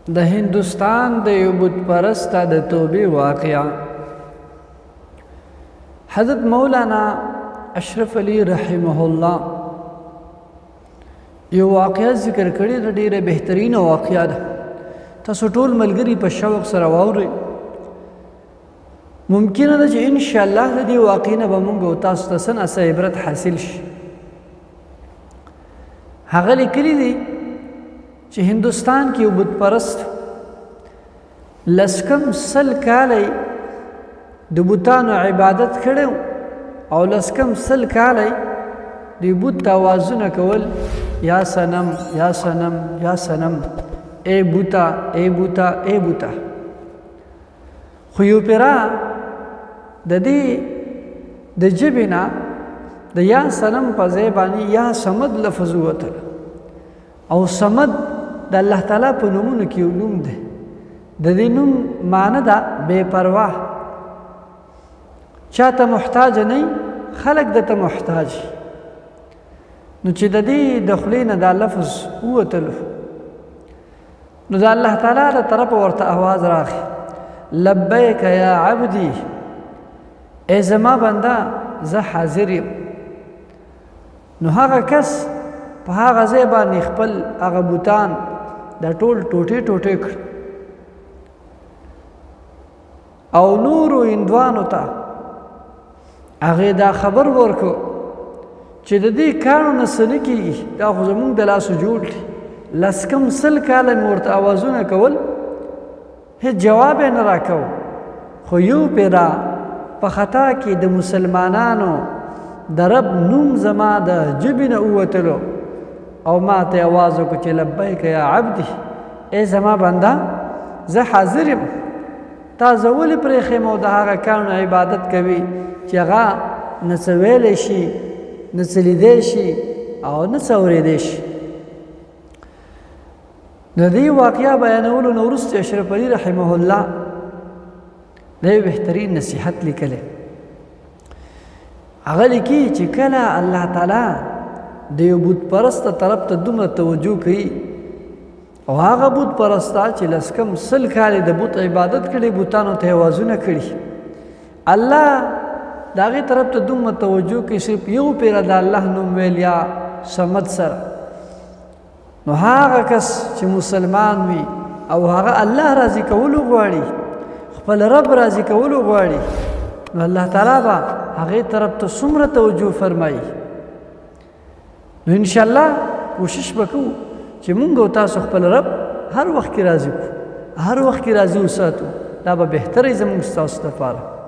د هندوستان د یو بت پرسته د توبې واقعه. حضرت مولانا اشرف علی رحمه الله یو واقعه ذکر کړی، د ډیره بهترینه واقعه ده. تاسو ټول ملګري په شوق سره واورئ. ممکنه ده چې ان شاء الله د دې واقعې نه به موږ او تاسو ته څه ناڅه عبرت حاصل شي. هغه لیکلي دي چې هندوستان کې یو بت پرست لسکم سل کالی د بوتانو عبادت کړی او لسکم سل کالی د بت آوازونه کول، یا صنم یا صنم یا صنم، ای بوتا ای بوتا ای بوتا. خو یو پیرا د دې د ژبې نه د یا صنم په ځای باندې یا صمد لفظ ووتل، او صمد د الله تعالی په نومونو کې یو نوم دی. د دې نوم معنی ده بې پروا، چاته محتاج نه، خلق دته محتاج. نو چې د دې د خولې نه دا لفظ ووتلو، نو د الله تعالی له طرفه ورته آواز راغی، لبیک یا عبدی، ای زما بنده زه حاضر یم. نو هغه کس په هغه ځای باندې خپل هغه بوتان دا ټول ټوټې ټوټې کړ، او نورو هندوانو ته هغې دا خبر ورکړو چې د دې کاڼو نه څه نه کېږي، دا خو زموږ د لاسو جوړ دي. لسکم سل کاله مې ورته اوازونه کول، هېڅ جواب یې نه راکوو. خو یو پیرا په خطا کې د مسلمانانو د رب نوم زما د ژبې نه ووتلو، او ما ته یې اواز وکړو چې لبیک یا عبدي، ای زما بنده زه حاضر یم. تا زه ولې پرېښیم او د هغه کاڼو عبادت کوي چې هغه نه څه ویلی شي، نه څه لیدی شي، او نه څه اورېدی شي. د دې واقعه بیانولو نه وروسته اشرف علي رحمه الله د یو بهترین نصیحت لیکلی. هغه لیکي چې کله الله تعالی د یو بت پرسته طرف ته دومره توجه کوي، او هغه بت پرسته چې لسکم سل کاله د بت عبادت کړي، بوتانو ته آوازونه کړي، الله د هغې طرف ته دومره توجه کوي، صرف یو پیره د الله نوم ویل یا صمد سره. نو هغه کس چې مسلمان وي او هغه الله راضي کولو غواړي، خپل رب راضي کولو غواړي، نو الله تعالی به هغې طرف ته څومره توجه فرمایي. نو انشاءالله کوشش به کوو چې مونږ او تاسو خپل رب هر وخت کې راضي کړو، هر وخت کې راضي وساتو. دا به بهتره زموږ ستاسو لپاره.